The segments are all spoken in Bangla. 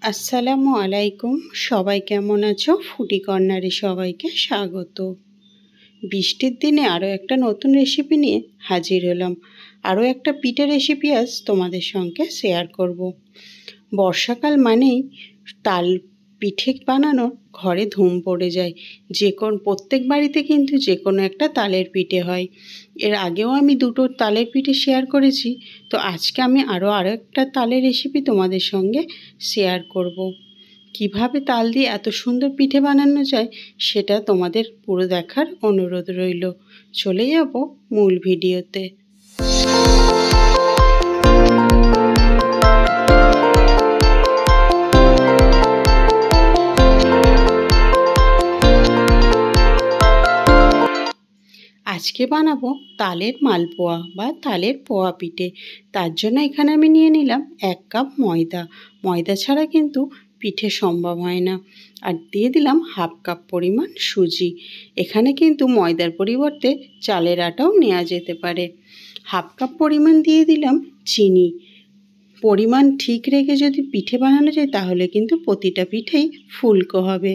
আসসালামু আলাইকুম। সবাই কেমন আছো? ফুডি কর্নারে সবাইকে স্বাগত। বৃষ্টির দিনে আরও একটা নতুন রেসিপি নিয়ে হাজির হলাম। আরও একটা পিঠে রেসিপি আজ তোমাদের সঙ্গে শেয়ার করব। বর্ষাকাল মানেই তাল পিঠে বানানোর ঘরে ধুম পড়ে যায়। প্রত্যেক বাড়িতে কিন্তু যে কোনো একটা তালের পিঠে হয়। এর আগেও আমি দুটো তালের পিঠে শেয়ার করেছি, তো আজকে আমি আরও একটা তালের রেসিপি তোমাদের সঙ্গে শেয়ার করব। কিভাবে তাল দিয়ে এত সুন্দর পিঠে বানানো যায় সেটা তোমাদের পুরো দেখার অনুরোধ রইল। চলে যাব মূল ভিডিওতে। আজকে বানাবো তালের মালপোয়া বা তালের পোয়া পিঠে। তার জন্য এখানে আমি নিয়ে নিলাম 1 কাপ ময়দা। ময়দা ছাড়া কিন্তু পিঠে সম্ভব হয় না। আর দিয়ে দিলাম 1/2 কাপ পরিমাণ সুজি। এখানে কিন্তু ময়দার পরিবর্তে চালের আটাও নেওয়া যেতে পারে। 1/2 কাপ পরিমাণ দিয়ে দিলাম চিনি। পরিমাণ ঠিক রেখে যদি পিঠে বানানো যায় তাহলে কিন্তু প্রতিটা পিঠেই ফুলকো হবে।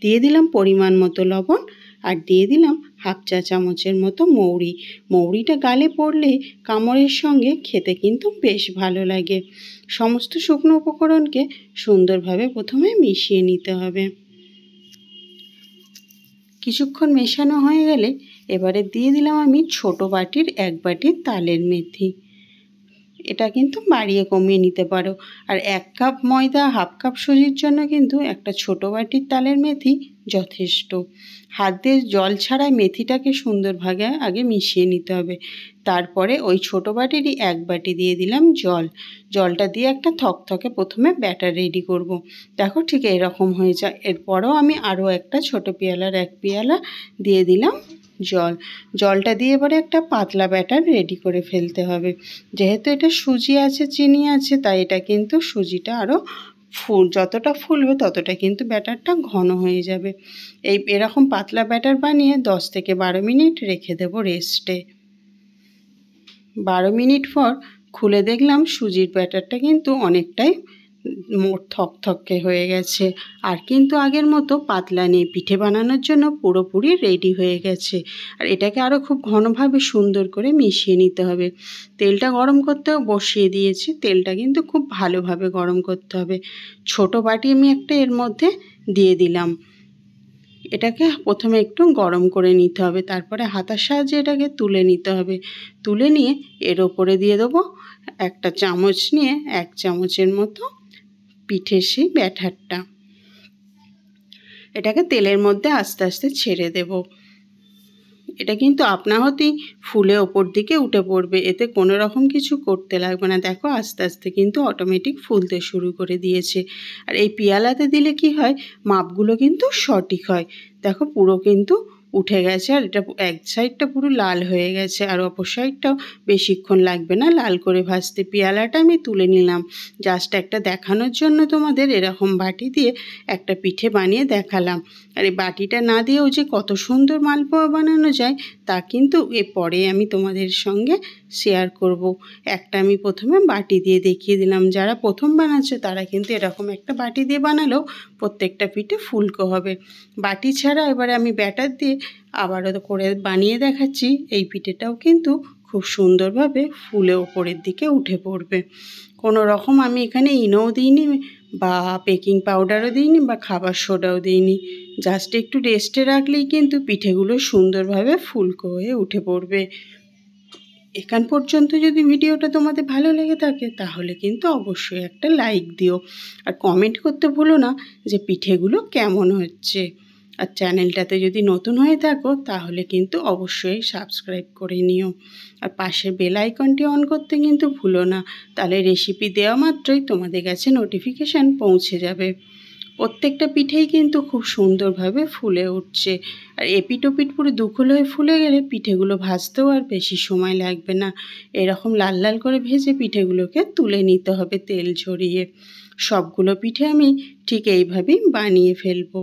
দিয়ে দিলাম পরিমাণ মতো লবণ আর দিয়ে দিলাম 1/2 চা চামচের মতো মৌরি। মৌরিটা গালে পড়লে কামড়ের সঙ্গে খেতে কিন্তু বেশ ভালো লাগে। সমস্ত শুকনো উপকরণকে সুন্দরভাবে প্রথমে মিশিয়ে নিতে হবে। কিছুক্ষণ মেশানো হয়ে গেলে এবারে দিয়ে দিলাম আমি ছোট বাটির 1 বাটি তালের মেথি। এটা কিন্তু বাড়িয়ে কমিয়ে নিতে পারো। আর 1 কাপ ময়দা 1/2 কাপ সুজির জন্য কিন্তু একটা ছোট বাটির তালের মেথি যথেষ্ট। হাত দিয়ে জল ছাড়াই মেথিটাকে সুন্দরভাবে আগে মিশিয়ে নিতে হবে। তারপরে ওই ছোট বাটিরই 1 বাটি দিয়ে দিলাম জল। জলটা দিয়ে একটা থকথকে প্রথমে ব্যাটার রেডি করব। দেখো ঠিক এরকম হয়ে যায়। এরপরও আমি আরও একটা ছোট পেয়ালার 1 পেয়ালা দিয়ে দিলাম জলটা দিয়ে এবারে একটা পাতলা ব্যাটার রেডি করে ফেলতে হবে। যেহেতু এটা সুজি আছে চিনি আছে তাই এটা কিন্তু সুজিটা আরও যতটা ফুলবে ততটা কিন্তু ব্যাটারটা ঘন হয়ে যাবে। এরকম পাতলা ব্যাটার বানিয়ে 10 থেকে 12 মিনিট রেখে দেবো রেস্টে। 12 মিনিট পর খুলে দেখলাম সুজির ব্যাটারটা কিন্তু অনেকটাই থকথকে হয়ে গেছে। আর কিন্তু আগের মতো পাতলা নেই। পিঠে বানানোর জন্য পুরোপুরি রেডি হয়ে গেছে। আর এটাকে আরও খুব ঘনভাবে সুন্দর করে মিশিয়ে নিতে হবে। তেলটা গরম করতেও বসিয়ে দিয়েছি। তেলটা কিন্তু খুব ভালোভাবে গরম করতে হবে। ছোট বাটি আমি একটা এর মধ্যে দিয়ে দিলাম। এটাকে প্রথমে একটু গরম করে নিতে হবে। তারপরে হাতার সাহায্যে এটাকে তুলে নিতে হবে। তুলে নিয়ে এর ওপরে দিয়ে দেবো একটা চামচ নিয়ে 1 চামচের মতো পিঠের সেই ব্যাটারটা। এটাকে তেলের মধ্যে আস্তে আস্তে ছেড়ে দেব। এটা কিন্তু আপনা হতেই ফুলে ওপর দিকে উঠে পড়বে। এতে কোনো রকম কিছু করতে লাগবে না। দেখো আস্তে আস্তে কিন্তু অটোমেটিক ফুলতে শুরু করে দিয়েছে। আর এই পিয়ালাতে দিলে কি হয়, মাপগুলো কিন্তু সঠিক হয়। দেখো পুরো কিন্তু উঠে গেছে। আর এটা এক সাইডটা পুরো লাল হয়ে গেছে আর অপর সাইডটাও বেশিক্ষণ লাগবে না লাল করে ভাজতে। পেয়ালাটা আমি তুলে নিলাম জাস্ট একটা দেখানোর জন্য। তোমাদের এরকম বাটি দিয়ে একটা পিঠে বানিয়ে দেখালাম। আর এই বাটিটা না দিয়েও যে কত সুন্দর মালপোয়া বানানো যায় তা কিন্তু পরে আমি তোমাদের সঙ্গে শেয়ার করব। একটা আমি প্রথমে বাটি দিয়ে দেখিয়ে দিলাম। যারা প্রথম বানাচ্ছে তারা কিন্তু এরকম একটা বাটি দিয়ে বানালেও প্রত্যেকটা পিঠে ফুলকো হবে। বাটি ছাড়া এবারে আমি ব্যাটার দিয়ে আবারও করে বানিয়ে দেখাচ্ছি। এই পিঠেটাও কিন্তু খুব সুন্দরভাবে ফুলে ওপরের দিকে উঠে পড়বে। কোনো রকম আমি এখানে ইনোও দিইনি বা বেকিং পাউডারও দিইনি বা খাবার সোডাও দিইনি। জাস্ট একটু রেস্টে রাখলেই কিন্তু পিঠেগুলো সুন্দরভাবে ফুলকো হয়ে উঠে পড়বে। এখান পর্যন্ত যদি ভিডিওটা তোমাদের ভালো লেগে থাকে তাহলে কিন্তু অবশ্যই একটা লাইক দিও। আর কমেন্ট করতে ভুলো না যে পিঠেগুলো কেমন হচ্ছে। আর চ্যানেলটাতে যদি নতুন হয়ে থাকো তাহলে কিন্তু অবশ্যই সাবস্ক্রাইব করে নিও। আর পাশের বেল আইকনটি অন করতে কিন্তু ভুলো না, তাহলে রেসিপি দেওয়া মাত্রই তোমাদের কাছে নোটিফিকেশান পৌঁছে যাবে। প্রত্যেকটা পিঠেই কিন্তু খুব সুন্দরভাবে ফুলে উঠছে। আর এপিট ওপিট পুরো দুখুল হয়ে ফুলে গেলে পিঠেগুলো ভাজতেও আর বেশি সময় লাগবে না। এরকম লাল লাল করে ভেজে পিঠেগুলোকে তুলে নিতে হবে তেল ঝরিয়ে। সবগুলো পিঠে আমি ঠিক এইভাবেই বানিয়ে ফেলবো।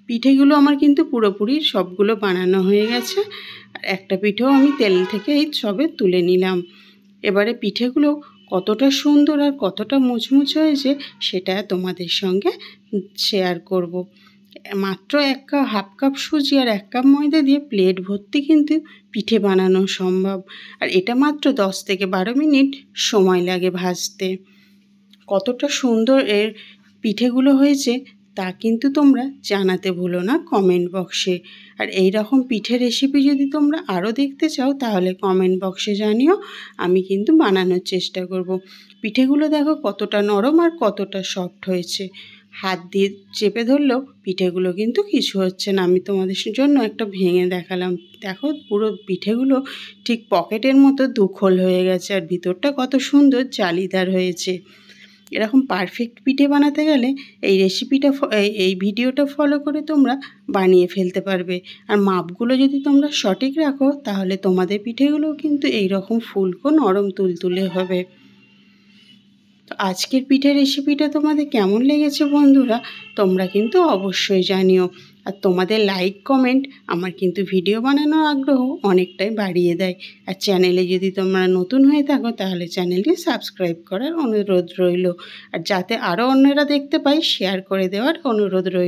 পিঠেগুলো আমার কিন্তু পুরোপুরি সবগুলো বানানো হয়ে গেছে। আর একটা পিঠেও আমি তেল থেকে এই সবে তুলে নিলাম। এবারে পিঠেগুলো কতটা সুন্দর আর কতটা মুচমুচে হয়েছে সেটা তোমাদের সঙ্গে শেয়ার করব। মাত্র হাফ কাপ সুজি আর 1 কাপ ময়দা দিয়ে প্লেট ভর্তি কিন্তু পিঠে বানানো সম্ভব। আর এটা মাত্র 10 থেকে 12 মিনিট সময় লাগে ভাজতে। কতটা সুন্দর এর পিঠেগুলো হয়েছে তা কিন্তু তোমরা জানাতে ভুলো না কমেন্ট বক্সে। আর এই রকম পিঠে রেসিপি যদি তোমরা আরও দেখতে চাও তাহলে কমেন্ট বক্সে জানিও, আমি কিন্তু বানানোর চেষ্টা করব। পিঠেগুলো দেখো কতটা নরম আর কতটা সফট হয়েছে। হাত দিয়ে চেপে ধরলেও পিঠেগুলো কিন্তু কিছু হচ্ছে না। আমি তোমাদের জন্য একটা ভেঙে দেখালাম। দেখো পুরো পিঠেগুলো ঠিক পকেটের মতো দুখোল হয়ে গেছে আর ভিতরটা কত সুন্দর জালিদার হয়েছে। এরকম পারফেক্ট পিঠে বানাতে গেলে এই রেসিপিটা এই ভিডিওটা ফলো করে তোমরা বানিয়ে ফেলতে পারবে। আর মাপগুলো যদি তোমরা সঠিক রাখো তাহলে তোমাদের পিঠেগুলোও কিন্তু এই রকম ফুলকো নরম তুলতুলে হবে। তো আজকের পিঠের রেসিপিটা তোমাদের কেমন লেগেছে বন্ধুরা তোমরা কিন্তু অবশ্যই জানিও। আর তোমাদের লাইক কমেন্ট আমার কিন্তু ভিডিও বানানোর আগ্রহ অনেকটাই বাড়িয়ে দেয়। আর চ্যানেলে যদি তোমরা নতুন হয়ে থাকো তাহলে চ্যানেলটি সাবস্ক্রাইব করার অনুরোধ রইল। আর যাতে আরও অন্যরা দেখতে পায় শেয়ার করে দেওয়ার অনুরোধ রইল।